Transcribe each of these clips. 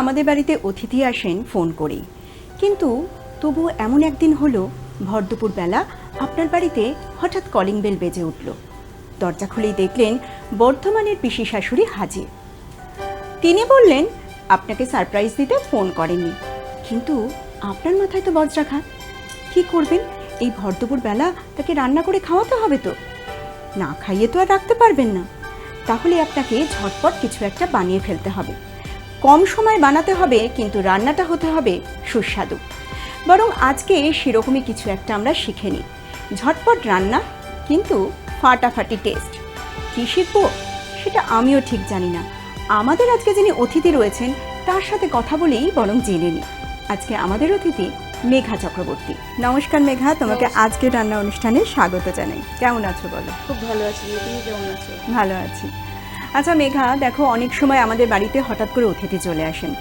আমাদের বাড়িতে অতিথি আসেন ফোন করেই, কিন্তু তবু এমন একদিন হলো ভরদুপুর বেলা আপনার বাড়িতে হঠাৎ কলিং বেল বেজে উঠল। দরজা খুলেই দেখলেন বর্ধমানের পিসি শাশুড়ি হাজির। তিনি বললেন আপনাকে সারপ্রাইজ দিতে ফোন করেনি, কিন্তু আপনার মাথায় তো বজ্রাঘাত। কি করবেন? এই ভরদুপুর বেলা তাকে রান্না করে খাওয়াতে হবে, তো না খাইয়ে তো আর রাখতে পারবেন না। তাহলে আপনাকে ঝটপট কিছু একটা বানিয়ে ফেলতে হবে। কম সময় বানাতে হবে, কিন্তু রান্নাটা হতে হবে সুস্বাদু। বরং আজকে সেরকমই কিছু একটা আমরা শিখে নিই। ঝটপট রান্না, কিন্তু ফাটাফাটি টেস্ট। কী শিখবো সেটা আমিও ঠিক জানি না। আমাদের আজকে যিনি অতিথি রয়েছেন তার সাথে কথা বলেই বরং জেনে নিই। আজকে আমাদের অতিথি মেঘা চক্রবর্তী। নমস্কার মেঘা, তোমাকে আজকে রান্না অনুষ্ঠানে স্বাগত জানাই। কেমন আছো বলো? খুব ভালো আছি, তুমি কেমন আছো? ভালো আছি। আচ্ছা মেঘা, দেখো অনেক সময় আমাদের বাড়িতে হঠাৎ করে অতিথি চলে আসেন,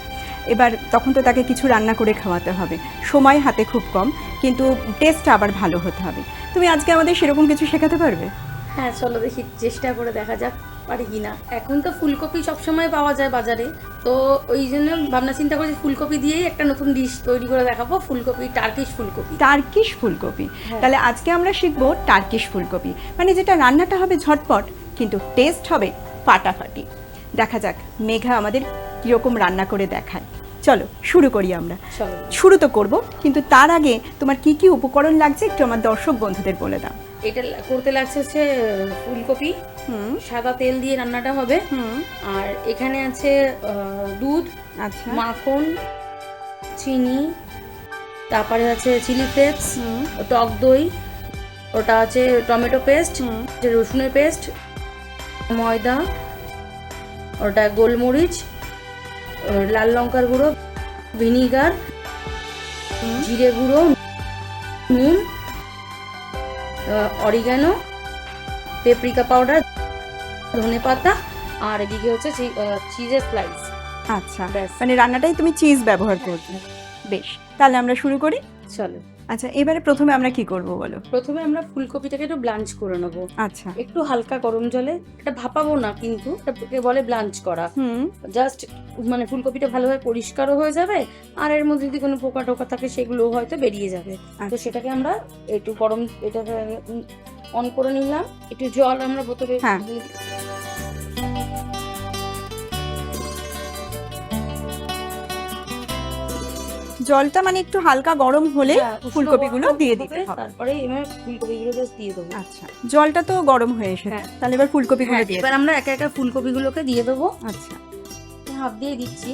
এবার তখন তো তাকে কিছু রান্না করে খাওয়াতে হবে। সময় হাতে খুব কম, কিন্তু টেস্টটা আবার ভালো হতে হবে। তুমি আজকে আমাদের সেরকম কিছু শেখাতে পারবে? হ্যাঁ, চলো দেখি, চেষ্টা করে দেখা যাক পারি কিনা। এখন তো ফুলকপি সবসময় পাওয়া যায় বাজারে, তো ওই জন্য ভাবনা চিন্তা করছি ফুলকপি দিয়েই একটা নতুন ডিশ তৈরি করে দেখাবো। ফুলকপি, টার্কিশ ফুলকপি। টার্কিশ ফুলকপি, তাহলে আজকে আমরা শিখবো টার্কিশ ফুলকপি, মানে যেটা রান্নাটা হবে ঝটপট কিন্তু টেস্ট হবে ফাটাফাটি। দেখা যাক মেঘা আমাদের কীরকম রান্না করে দেখায়। চলো শুরু করি আমরা। চলো শুরু তো করব, কিন্তু তার আগে তোমার কি কি উপকরণ লাগছে একটু আমার দর্শক বন্ধুদের বলে দাও। এটা করতে লাগছে হচ্ছে ফুলকপি, সাদা তেল দিয়ে রান্নাটা হবে। আর এখানে আছে দুধ, আচ্ছা, মাখন, চিনি, তারপরে আছে চিলি ফ্লেক্স, টক দই, ওটা আছে টমেটো পেস্ট, রসুনের পেস্ট, ময়দা, ওটা গোলমরিচ, লাল লঙ্কার গুঁড়ো, ভিনিগার, জিরে গুঁড়ো, নুন, অরিগানো, পেপরিকা পাউডার, ধনেপাতা, আর এদিকে হচ্ছে চিজের স্লাইস। আচ্ছা, মানে রান্নাটাই তুমি চিজ ব্যবহার করবে। বেশ, তাহলে আমরা শুরু করি। চলো। আচ্ছা, এবারে প্রথমে আমরা কি করব বলো? প্রথমে আমরা ফুলকপিটাকে একটু ব্লাঞ্চ করে নেবো। আচ্ছা, একটু হালকা গরম জলে, এটা ভাপাবো না, কিন্তু এটাকে বলে ব্লাঞ্চ করা। জাস্ট মানে ফুলকপিটা ভালোভাবে পরিষ্কারও হয়ে যাবে, আর এর মধ্যে যদি কোনো পোকা টোকা থাকে সেগুলো হয়তো বেরিয়ে যাবে। তো সেটাকে আমরা একটু গরম, এটাকে অন করে নিলাম। একটু জল আমরা বোতলে দিয়ে দিই। জলটা মানে একটু হালকা গরম হলে ফুলকপিগুলো দিয়ে দিতে হবে। তারপরে এবার ফুলকপিগুলো জাস্ট দিয়ে দেবো। আচ্ছা, জলটা তো গরম হয়ে এসেছে, তাহলে এবার ফুলকপিগুলো দিয়ে এবার আমরা একা একা ফুলকপিগুলোকে দিয়ে দেবো। আচ্ছা, হাফ দিয়ে দিচ্ছি।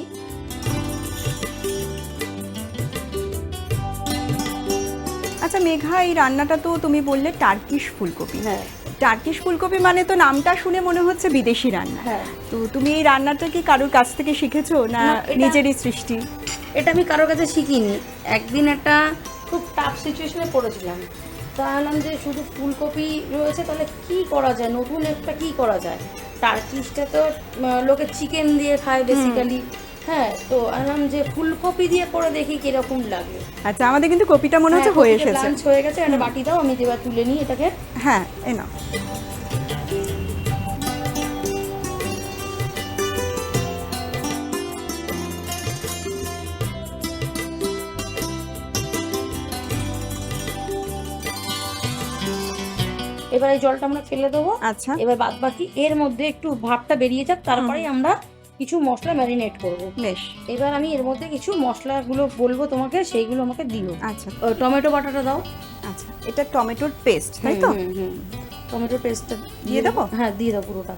আচ্ছা মেঘা, এই রান্নাটা তো তুমি বললে টার্কিশ ফুলকপি। হ্যাঁ, টার্কিশ ফুলকপি মানে তো নামটা শুনে মনে হচ্ছে বিদেশি রান্না। হ্যাঁ। তো তুমি এই রান্নাটা কি কারোর কাছ থেকে শিখেছো, না নিজেরই সৃষ্টি? এটা আমি কারোর কাছে শিখিনি। একদিন একটা খুব টাফ সিচুয়েশনে পড়েছিলাম, ভাবলাম যে শুধু ফুলকপি রয়েছে, তাহলে কি করা যায়, নতুন একটা কি করা যায়। টার্কিশটা তো লোকে চিকেন দিয়ে খায় বেসিক্যালি। হ্যাঁ, তো ভাবলাম যে ফুলকপি দিয়ে করে দেখি কিরকম লাগে। আচ্ছা, আমাদের কিন্তু কপিটা মনে হচ্ছে হয়ে এসেছে। লাঞ্চ হয়ে গেছে, একটা বাটি দাও, আমি এবার তুলে নিই এটাকে। হ্যাঁ, এ নাও। এবার এই জলটা আমরা ফেলে দেবো। আচ্ছা, এবার বাদ বাকি এর মধ্যে একটু ভাবটা বেরিয়ে যাক, তারপরে আমরা কিছু মশলা ম্যারিনেট করব। বেশ। এবার আমি এর মধ্যে কিছু মশলাগুলো বলবো তোমাকে, সেইগুলো আমাকে দিও। আচ্ছা, টমেটো বাটাটা দাও। আচ্ছা, এটা টমেটোর পেস্ট, তাই তো? টমেটোর পেস্টটা দিয়ে দেবো? হ্যাঁ, দিয়ে দাও পুরোটা।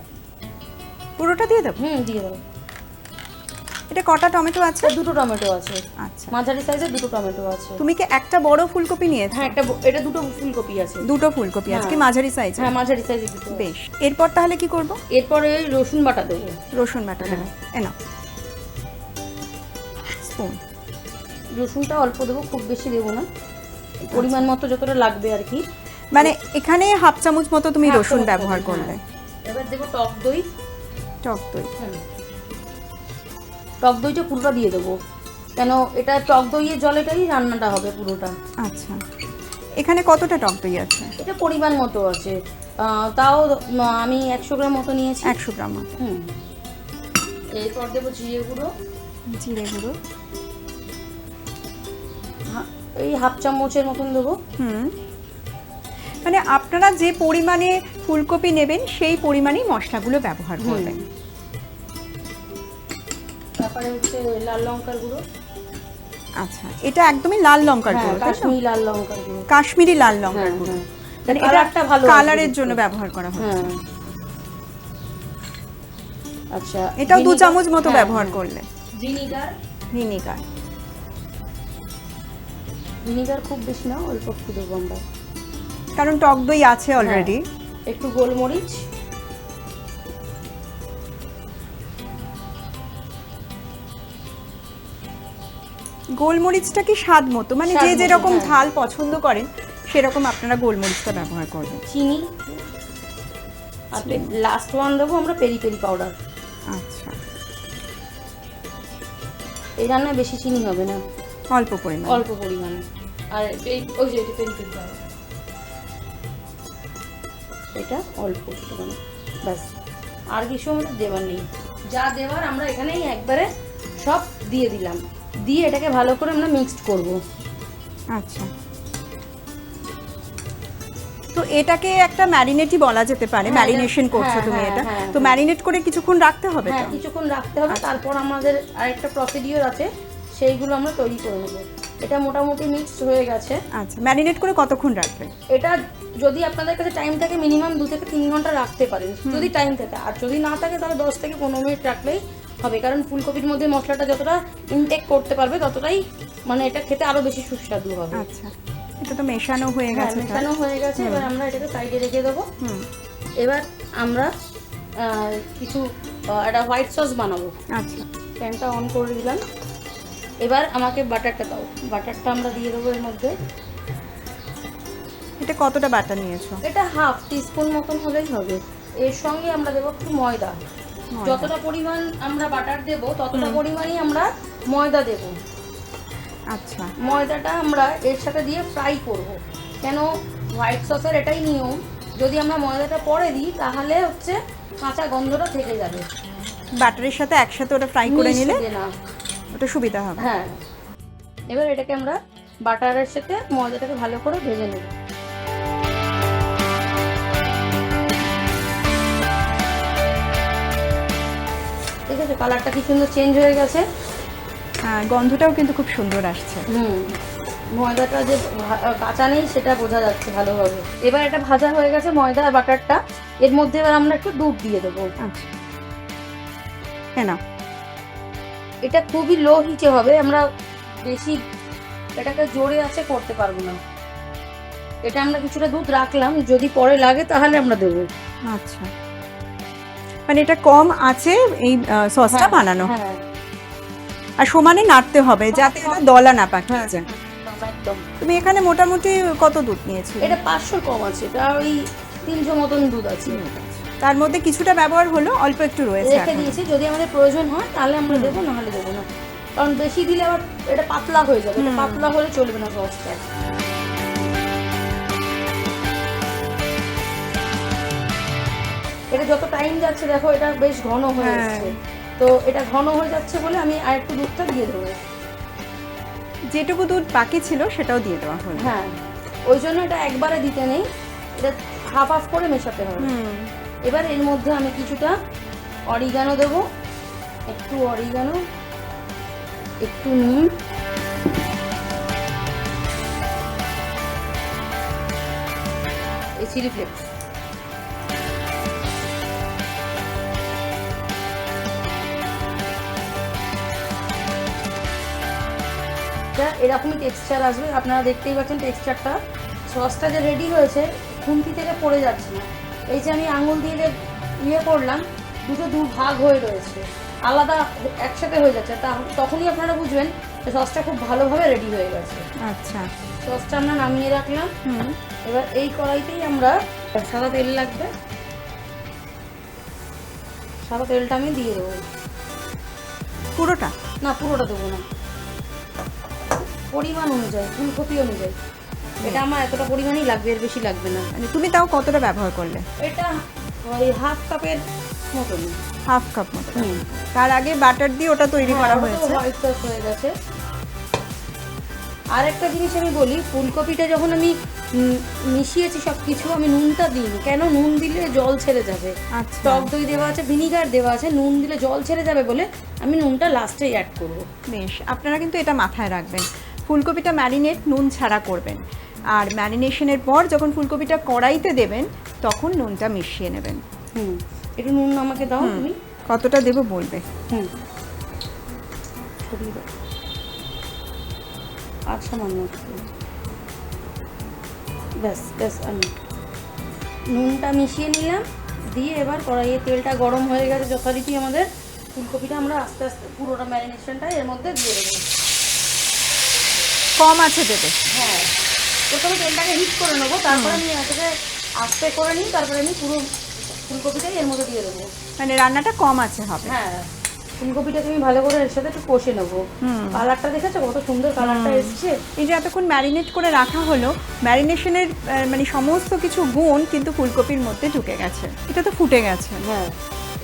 পুরোটা দিয়ে দেবো? দিয়ে দাও। এটা কটা টমেটো আছে? দুটো টমেটো আছে। আচ্ছা, মাঝারি সাইজের দুটো টমেটো আছে। তুমি কি একটা বড় ফুলকপি নিয়েছো? হ্যাঁ, এটা দুটো ফুলকপি আছে। দুটো ফুলকপি আছে কি মাঝারি সাইজ? হ্যাঁ, মাঝারি সাইজের দুটো। বেশ, এরপর তাহলে কি করব? এরপরে রসুন বাটা দেবো। রসুন বাটা দেবো, এ নাও স্পুন। রসুনটা অল্প দেবো, খুব বেশি দেবো না, পরিমাণ মতো যতটা লাগবে আর কি। মানে এখানে হাফ চামচ মতো তুমি রসুন ব্যবহার করবে। এবার দেবো টক দই। টক দই, টক দইটা পুরোটা দিয়ে দেবো, কেন এটা টক দইয়ের জলেটাই রান্নাটা হবে পুরোটা। আচ্ছা, এখানে কতটা টক দই আছে? এটা পরিমাণ মতো আছে, তাও আমি 100 গ্রাম মতো নিয়েছি। 100 গ্রাম মতো। এরপর দেবো জিরে গুঁড়ো, জিরে গুঁড়ো, এই হাফ চামচের মতন দেবো। মানে আপনারা যে পরিমাণে ফুলকপি নেবেন সেই পরিমাণেই মশলাগুলো ব্যবহার করবেন। তারপরে হচ্ছে লাল লঙ্কার গুঁড়ো। আচ্ছা, এটা একদমই লাল লঙ্কার গুঁড়ো, তাই তো? কাশ্মীরি লাল লঙ্কার গুঁড়ো। কাশ্মীরি লাল লঙ্কার গুঁড়ো, মানে এটা কালারটা ভালো কালারের জন্য ব্যবহার করা হয়। হ্যাঁ। আচ্ছা, এটাও 2 চামচ মতো ব্যবহার করলে। ভিনিগার। ভিনিগার, ভিনিগার খুব বেশি না, অল্প একটু দেবো আমরা, কারণ টক দই আছে অলরেডি। একটু গোলমরিচ, গোলমরিচটা কি স্বাদ মতো, মানে স্বাদ যে মতো, যেরকম হ্যাঁ। ঝাল পছন্দ করেন সেরকম আপনারা গোলমরিচটা ব্যবহার করবেন। চিনি, আর লাস্ট ওয়ান দেবো আমরা পেরি পেরি পাউডার। আচ্ছা, এই রান্নায় বেশি চিনি হবে না, অল্প পরিমাণ। অল্প পরিমাণে। আর ওই যে এটা পেরি পেরি পাউডার, এটা অল্প একটুখানি, ব্যাস। আর কিছু আমাদের দেওয়ার নেই, যা দেওয়ার আমরা এখানেই একবারে সব দিয়ে দিলাম, দিয়ে এটাকে ভালো করে আমরা মিক্সড করব। আচ্ছা, তো এটাকে একটা ম্যারিনেটই বলা যেতে পারে। হ্যাঁ, ম্যারিনেশন করছো হ্যাঁ, তুমি হ্যাঁ, এটা, হ্যাঁ, তো হ্যাঁ। ম্যারিনেট করে কিছুক্ষণ রাখতে হবে হ্যাঁ, তো? কিছুক্ষণ রাখতে হবে। তারপর আমাদের আরেকটা প্রসিডিওর আছে, সেইগুলো আমরা তৈরি করে নেবো। এটা মোটামুটি মিক্সড হয়ে গেছে। আচ্ছা, ম্যারিনেট করে কতক্ষণ রাখবেন? এটা যদি আপনাদের কাছে টাইম থাকে মিনিমাম 2 থেকে 3 ঘন্টা রাখতে পারেন, যদি টাইম থাকে। আর যদি না থাকে তাহলে 10 থেকে 15 মিনিট রাখলেই হবে, কারণ ফুলকপির মধ্যে মশলাটা যতটা ইনটেক করতে পারবে ততটাই মানে এটা খেতে আরো বেশি সুস্বাদু হবে। আচ্ছা, এটা তো মেশানো হয়ে হ্যাঁ, গেছে। মেশানো হয়ে গেছে। এবার আমরা এটাকে সাইডে রেখে দেবো। এবার আমরা কিছু একটা হোয়াইট সস বানাবো। আচ্ছা, প্যানটা অন করে দিলাম। এবার আমাকে বাটারটা দাও, বাটারটা আমরা দিয়ে দেবো এর মধ্যে। এটা কতটা বাটার নিয়েছো? এটা হাফ টিস্পুন মতন হলেই হবে। এর সঙ্গে আমরা দেবো একটু ময়দা। যতটা পরিমাণ আমরা বাটার দেব ততটা পরিমাণই আমরা ময়দা দেব। আচ্ছা, ময়দাটা আমরা এর সাথে দিয়ে ফ্রাই করব, কেন হোয়াইট সসের এটাই নিয়ম, যদি আমরা ময়দাটা পরে দিই তাহলে হচ্ছে কাঁচা গন্ধটা থেকে যাবে। বাটারের সাথে একসাথে ওটা ফ্রাই করে নিলে মিশবে না। ওটা সুবিধা হবে। হ্যাঁ, এবার এটাকে আমরা বাটারের সাথে ময়দাটাকে ভালো করে ভেজে নেব। ঠিক আছে, কালারটা কি সুন্দর চেঞ্জ হয়ে গেছে। হ্যাঁ, গন্ধটাও কিন্তু খুব সুন্দর আসছে। ময়দাটা যে কাঁচা নেই সেটা বোঝা যাচ্ছে ভালোভাবে। এবার এটা ভাজা হয়ে গেছে ময়দা আর বাটারটা, এর মধ্যে এবার আমরা একটু দুধ দিয়ে দেবো। আচ্ছা, হ্যাঁ, না এটা খুবই লো হিটে হবে, আমরা বেশি এটাকে জোরে আছে করতে পারবো না। এটা আমরা কিছুটা দুধ রাখলাম, যদি পরে লাগে তাহলে আমরা দেবো। আচ্ছা, মানে এটা কম আছে এই সসটা বানানো, হ্যাঁ, আর সমানে নাড়তে হবে যাতে এটা দলা না পাকিয়ে যায়। একদম। তুমি এখানে মোটামুটি কত দুধ নিয়েছো? এটা 500 কম আছে, এটা ওই 300 মতন দুধ আছে। তার মধ্যে কিছুটা ব্যবহার হলো, অল্প একটু রয়েছে রেখে দিয়েছি, যদি আমাদের প্রয়োজন হয় তাহলে আমরা দেবো, না হলে দেবো না, কারণ বেশি দিলে আবার এটা পাতলা হয়ে যাবে। এটা পাতলা হলে চলবে না সসটা। এটা যত টাইম যাচ্ছে দেখো এটা বেশ ঘন হয়ে যাচ্ছে, তো এটা ঘন হয়ে যাচ্ছে বলে আমি আর একটু দুধটা দিয়ে দেবো। যেটুকু দুধ বাকি ছিল সেটাও দিয়ে দেওয়া হলো। হ্যাঁ, ওই জন্য এটা একবারে দিতে নেই, এটা হাফ হাফ করে মেশাতে হবে। এবার এর মধ্যে আমি কিছুটা অরিগানো দেবো, একটু অরিগানো, একটু নুন, এই চিলি ফ্লেক্স। এরকমই টেক্সচার আসবে, আপনারা দেখতেই পাচ্ছেন টেক্সচারটা। সসটা যে রেডি হয়েছে খুন্তি থেকে পড়ে যাচ্ছে না, এই যে আমি আঙুল দিয়ে যে ইয়ে করলাম, দু ভাগ হয়ে রয়েছে, আলাদা একসাথে হয়ে যাচ্ছে, তখনই আপনারা বুঝবেন যে সসটা খুব ভালোভাবে রেডি হয়ে গেছে। আচ্ছা, সসটা আমরা নামিয়ে রাখলাম। এবার এই কড়াইতেই আমরা সাদা তেল লাগবে, সাদা তেলটা আমি দিয়ে দেবো। পুরোটা না, পুরোটা দেবো না, পরিমাণ অনুযায়ী, ফুলকপি অনুযায়ী। এটা আমার এতটা পরিমাণই লাগবে, এর বেশি লাগবে না। মানে তুমি তাও কতটা ব্যবহার করলে? এটা ওই হাফ কাপের মতন। হাফ কাপ মতো। তার আগে বাটার দিয়ে ওটা তৈরি করা হয়েছে। হোয়াইট সস হয়ে গেছে। আর একটা জিনিস আমি বলি, ফুলকপিটা যখন আমি মিশিয়েছি সব কিছু, আমি নুনটা দিইনি। কেন? নুন দিলে জল ছেড়ে যাবে। আচ্ছা। টক দই দেওয়া আছে, ভিনিগার দেওয়া আছে, নুন দিলে জল ছেড়ে যাবে বলে আমি নুনটা লাস্টেই অ্যাড করব। বেশ, আপনারা কিন্তু এটা মাথায় রাখবেন, ফুলকপিটা ম্যারিনেট নুন ছাড়া করবেন, আর ম্যারিনেশনের পর যখন ফুলকপিটা কড়াইতে দেবেন তখন নুনটা মিশিয়ে নেবেন। একটু নুন আমাকে দাও তুমি। কতটা দেবো বলবে? ছড়িয়ে দাও। আর সামান্য একটু। ব্যাস ব্যাস, আমি নুনটা মিশিয়ে নিলাম, দিয়ে এবার কড়াইয়ে তেলটা গরম হয়ে গেছে যথারীতি আমাদের। ফুলকপিটা আমরা আস্তে আস্তে পুরোটা ম্যারিনেশনটা এর মধ্যে দিয়ে দেবো। কম আছে দেবে? হ্যাঁ, প্রথমে তেলটাকে হিট করে নেবো, তারপরে আমি এটাকে আস্তে করে নিই, তারপরে আমি পুরো ফুলকপিটাই এর মধ্যে দিয়ে দেবো। মানে রান্নাটা কম আছে হবে? হ্যাঁ, ফুলকপিটাকে আমি ভালো করে এর সাথে একটু কষে নেবো। কালারটা দেখেছো কত সুন্দর কালারটা এসছে? এই যে এতক্ষণ ম্যারিনেট করে রাখা হলো, ম্যারিনেশনের মানে সমস্ত কিছু গুণ কিন্তু ফুলকপির মধ্যে ঢুকে গেছে। এটা তো ফুটে গেছে। হ্যাঁ,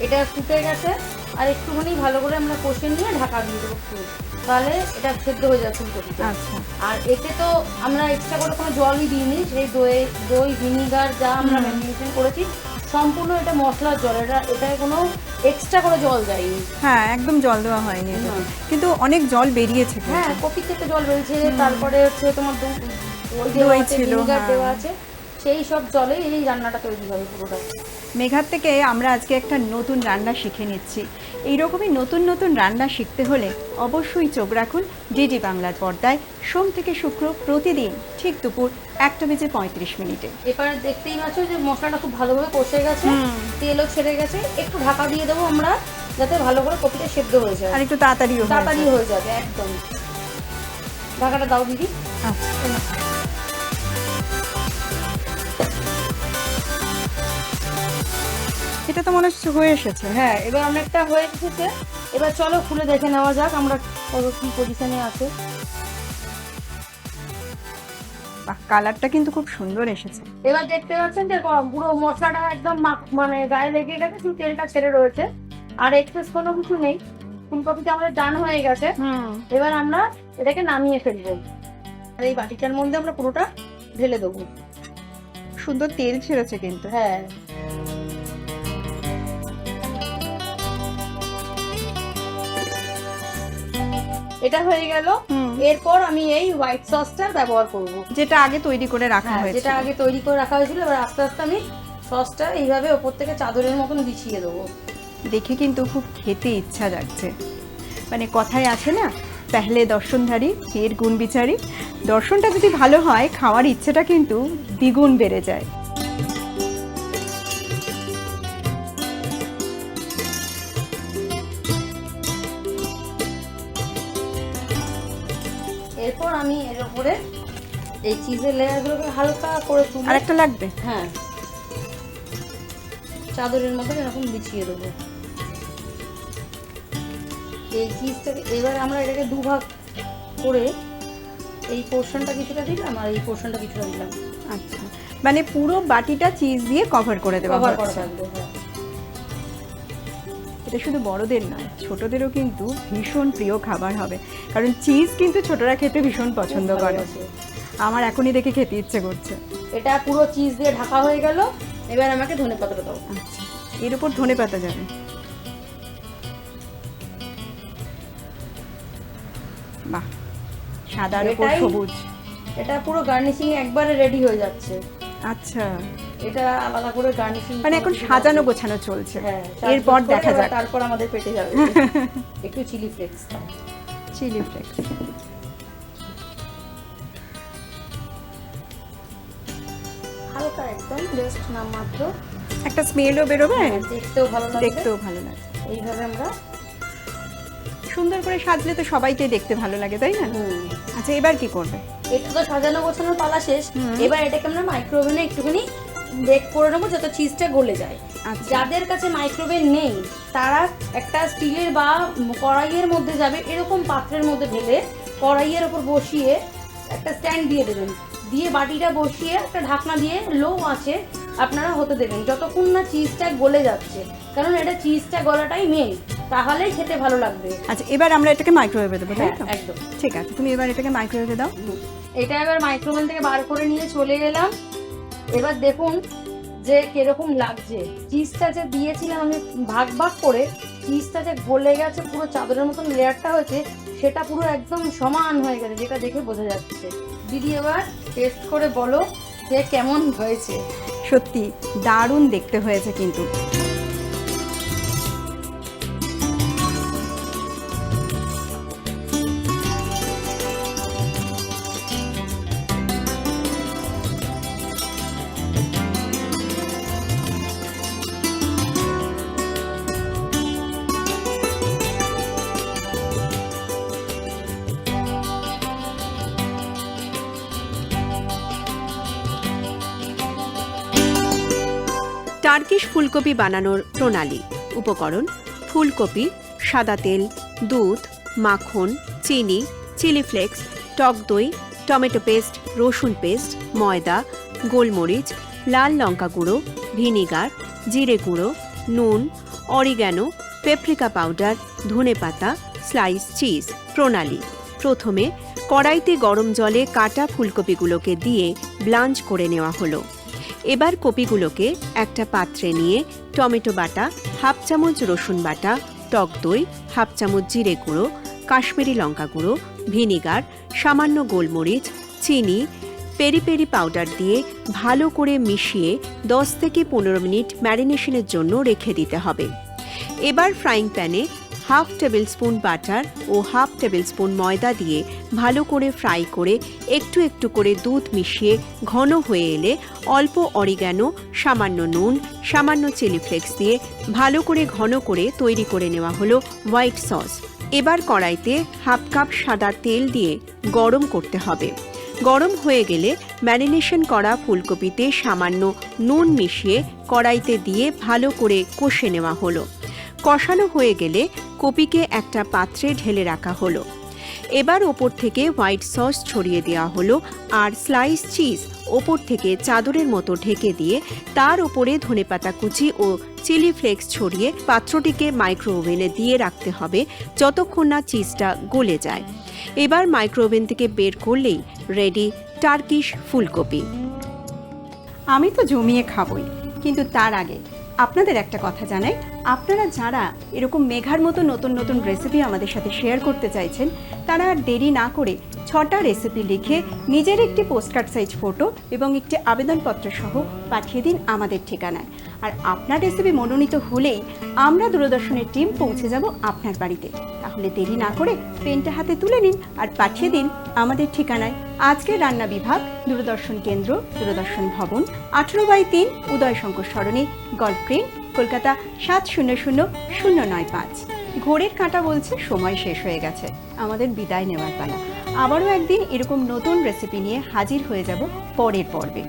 এটা ফুটে গেছে। আর একটুখানি ভালো করে আমরা কষে নিয়ে ঢাকা দিয়ে দেবো একটু, তাহলে এটা সেদ্ধ হয়ে যায় ফুলকপিটা। আচ্ছা। আর এতে তো আমরা এক্সট্রা করে কোনো জলই দিইনি, সেই দই ভিনিগার যা আমরা ম্যারিনেশন করেছি সম্পূর্ণ এটা মশলার জল, এটায় কোনো এক্সট্রা করে জল যায়নি। হ্যাঁ, একদম জল দেওয়া হয়নি এটাতে। কিন্তু অনেক জল বেরিয়েছে। হ্যাঁ, কপি থেকে জল বেরিয়েছে, তারপরে হচ্ছে তোমার দই ছিল, ভিনিগার দেওয়া আছে, সেই সব জলে এই রান্নাটা তৈরি হবে পুরোটা। মেঘার থেকে আমরা আজকে একটা নতুন রান্না শিখে নিচ্ছি। এইরকমই নতুন নতুন রান্না শিখতে হলে অবশ্যই চোখ রাখুন ডিডি বাংলার পর্দায়, সোম থেকে শুক্র প্রতিদিন ঠিক দুপুর 1:35। এবার দেখতেই পাচ্ছ যে মশলাটা খুব ভালোভাবে কষে গেছে, তেলও ছেড়ে গেছে। একটু ঢাকা দিয়ে দেবো আমরা, যাতে ভালো করে কপিটা সেদ্ধ হয়ে যায়, আর একটু তাড়াতাড়ি হয়ে যাবে একদম। ঢাকাটা দাও দিদি। আচ্ছা, এটা তো মনে হচ্ছে হয়ে এসেছে। হ্যাঁ, এবার অনেকটা হয়ে এসেছে। এবার চলো খুলে দেখে নেওয়া যাক আমরা কত কি পজিশনে আছে। বাহ, কালারটা কিন্তু খুব সুন্দর এসেছে। এবার দেখতে পাচ্ছেন যে পুরো মশলাটা একদম মানে গায়ে লেগে গেছে, শুধু তেলটা ছেড়ে রয়েছে, আর এক্সেস কোনো কিছু নেই। ফুলকপিটা আমাদের ডান হয়ে গেছে। এবার আমরা এটাকে নামিয়ে ফেলবো, আর এই বাটিটার মধ্যে আমরা পুরোটা ঢেলে দেবো। সুন্দর তেল ছেড়েছে কিন্তু। হ্যাঁ, এটা হয়ে গেল। এরপর আমি এই হোয়াইট সসটা ব্যবহার করব, যেটা আগে তৈরি করে রাখা হয়েছে। যেটা আগে তৈরি করে রাখা হয়েছিল। এবার আস্তে আস্তে আমি সসটা এইভাবে ওপর থেকে চাদরের মতন বিছিয়ে দেবো। দেখে কিন্তু খুব খেতে ইচ্ছা যাচ্ছে। মানে কথায় আছে না, পেহলে দর্শনধারী ফের গুণ বিচারি। দর্শনটা যদি ভালো হয়, খাওয়ার ইচ্ছেটা কিন্তু দ্বিগুণ বেড়ে যায়। এরপর আমি এর উপরে এই চিজের লেয়ারগুলোকে হালকা করে তুলে, আর একটা লাগবে? হ্যাঁ, চাদরের মতন এরকম বিছিয়ে দেবো এই চিজটাকে। এবার আমরা এটাকে দুভাগ করে এই পোর্শনটা কিছুটা দিলাম আর এই পোর্শনটা কিছুটা দিলাম। আচ্ছা, মানে পুরো বাটিটা চিজ দিয়ে কভার করে দেওয়া কভার করা হচ্ছে। থাকবে। হ্যাঁ, এটা শুধু বড়দের নয়, ছোটদেরও কিন্তু ভীষণ প্রিয় খাবার হবে, কারণ চিজ কিন্তু ছোটরা খেতে ভীষণ পছন্দ করে। আমার এখনই দেখে খেতে ইচ্ছে করছে। এটা পুরো চিজ দিয়ে ঢাকা হয়ে গেল। এবার আমাকে ধনেপাতাটা দাও। আচ্ছা, এর উপর ধনেপাতা যাবে। বাহ, সাদার উপর সবুজ। এটা পুরো গার্নিশিং একবারে রেডি হয়ে যাচ্ছে। আচ্ছা, এটা আলাদা করে গার্নিশিং, মানে এখন সাজানো গোছানো চলছে। হ্যাঁ, এরপর দেখা যাক। তারপর আমাদের পেটে যাবে। একটু চিলি ফ্লেক্স দাও। চিলি ফ্লেক্স হালকা একদম জাস্ট নামমাত্র। একটা স্মেলও বেরোবে, দেখতেও ভালো লাগবে। দেখতেও ভালো লাগে। এইভাবে আমরা সুন্দর করে সাজলে তো সবাইকে দেখতে ভালো লাগে, তাই না? আচ্ছা, এবার কি করবে? এটা তো সাজানো গোছানোর পালা শেষ। এবার এটাকে আমরা মাইক্রোওভেনে একটুখানি বেক করে নেবো যাতে চিজটা গলে যায়। যাদের কাছে মাইক্রোওভেন নেই তারা একটা স্টিলের বা কড়াইয়ের মধ্যে যাবে, এরকম পাত্রের মধ্যে ঢেলে কড়াইয়ের ওপর বসিয়ে একটা স্ট্যান্ড দিয়ে দেবেন, দিয়ে বাটিটা বসিয়ে একটা ঢাকনা দিয়ে লো আছে আপনারা হতে দেবেন যতক্ষণ না চিজটা গলে যাচ্ছে, কারণ এটা চিজটা গলাটাই মেন, তাহলেই খেতে ভালো লাগবে। আচ্ছা, এবার আমরা এটাকে মাইক্রোওয়েভে দেবো, তাই তো? একদম ঠিক আছে, তুমি এবার এটাকে মাইক্রোওয়েভে দাও। এটা এবার মাইক্রোওভেন থেকে বার করে নিয়ে চলে এলাম। এবার দেখুন যে কিরকম লাগছে। চিজটা যে দিয়েছিলাম আমি ভাগ ভাগ করে, চিজটা যে গলে গেছে, পুরো চাদরের মতন লেয়ারটা হয়েছে, সেটা পুরো একদম সমান হয়ে গেছে, যেটা দেখে বোঝা যাচ্ছে। দিদি এবার টেস্ট করে বলো যে কেমন হয়েছে। সত্যি দারুণ দেখতে হয়েছে কিন্তু। টার্কিশ ফুলকপি বানানোর প্রণালী। উপকরণ: ফুলকপি, সাদা তেল, দুধ, মাখন, চিনি, চিলি ফ্লেক্স, টক দই, টমেটো পেস্ট, রসুন পেস্ট, ময়দা, গোলমরিচ, লাল লঙ্কা গুঁড়ো, ভিনিগার, জিরে গুঁড়ো, নুন, অরিগ্যানো, পেপ্রিকা পাউডার, ধনেপাতা, স্লাইস চিজ। প্রণালী: প্রথমে কড়াইতে গরম জলে কাটা ফুলকপিগুলোকে দিয়ে ব্লাঞ্চ করে নেওয়া হলো। এবার কপিগুলোকে একটা পাত্রে নিয়ে টমেটো বাটা, হাফ চামচ রসুন বাটা, টক দই, হাফ চামচ জিরে গুঁড়ো, কাশ্মীরি লঙ্কা গুঁড়ো, ভিনিগার, সামান্য গোলমরিচ, চিনি, পেরি পেরি পাউডার দিয়ে ভালো করে মিশিয়ে 10 থেকে 15 মিনিট ম্যারিনেশনের জন্য রেখে দিতে হবে। এবার ফ্রাইং প্যানে হাফ টেবিল স্পুন বাটার ও হাফ টেবিল স্পুন ময়দা দিয়ে ভালো করে ফ্রাই করে একটু একটু করে দুধ মিশিয়ে ঘন হয়ে এলে অল্প অরিগ্যানো, সামান্য নুন, সামান্য চিলি ফ্লেক্স দিয়ে ভালো করে ঘন করে তৈরি করে নেওয়া হলো হোয়াইট সস। এবার কড়াইতে হাফ কাপ সাদা তেল দিয়ে গরম করতে হবে। গরম হয়ে গেলে ম্যারিনেশন করা ফুলকপিতে সামান্য নুন মিশিয়ে কড়াইতে দিয়ে ভালো করে কষে নেওয়া হলো। কষানো হয়ে গেলে কপিকে একটা পাত্রে ঢেলে রাখা হলো। এবার ওপর থেকে হোয়াইট সস ছড়িয়ে দেওয়া হলো আর স্লাইস চিজ ওপর থেকে চাদরের মতো ঢেকে দিয়ে তার ওপরে ধনেপাতা কুচি ও চিলি ফ্লেক্স ছড়িয়ে পাত্রটিকে মাইক্রোওভেনে দিয়ে রাখতে হবে যতক্ষণ না চিজটা গলে যায়। এবার মাইক্রোওভেন থেকে বের করলেই রেডি টার্কিশ ফুলকপি। আমি তো জমিয়ে খাবই, কিন্তু তার আগে আপনাদের একটা কথা জানাই, আপনারা যারা এরকম মেঘার মতো নতুন নতুন রেসিপি আমাদের সাথে শেয়ার করতে চাইছেন, তারা আর দেরি না করে 6টা রেসিপি লিখে নিজের একটি পোস্টকার্ড সাইজ ফটো এবং একটি আবেদনপত্র সহ পাঠিয়ে দিন আমাদের ঠিকানায়। আর আপনার রেসিপি মনোনীত হলেই আমরা দূরদর্শনের টিম পৌঁছে যাব আপনার বাড়িতে। তাহলে দেরি না করে পেনটা হাতে তুলে নিন আর পাঠিয়ে দিন আমাদের ঠিকানায়। আজকের রান্না বিভাগ, দূরদর্শন কেন্দ্র, দূরদর্শন ভবন, 18/3 উদয় শঙ্কর সরণি, গল্ফ গ্রিন, কলকাতা 700095। ঘড়ির কাঁটা বলছে সময় শেষ হয়ে গেছে, আমাদের বিদায় নেওয়ার পালা। আবারও একদিন এরকম নতুন রেসিপি নিয়ে হাজির হয়ে যাব পরের পর্বে।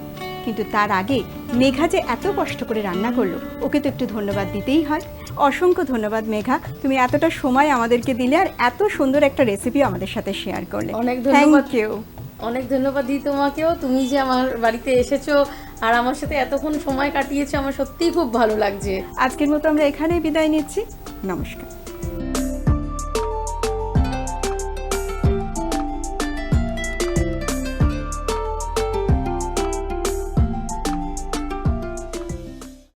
কিন্তু তার আগে মেঘা যে এত কষ্ট করে রান্না করলো, ওকে তো একটু ধন্যবাদ দিতেই হয়। অসংখ্য ধন্যবাদ মেঘা, তুমি এতটা সময় আমাদেরকে দিলে আর এত সুন্দর একটা রেসিপি আমাদের সাথে শেয়ার করলে। অনেক ধন্যবাদ। অনেক ধন্যবাদ দিই তোমাকেও, তুমি যে আমার বাড়িতে এসেছো আর আমার সাথে এতক্ষণ সময় কাটিয়েছো, আমার সত্যিই খুব ভালো লাগছে। আজকের মতো আমরা এখানেই বিদায় নিচ্ছি, নমস্কার।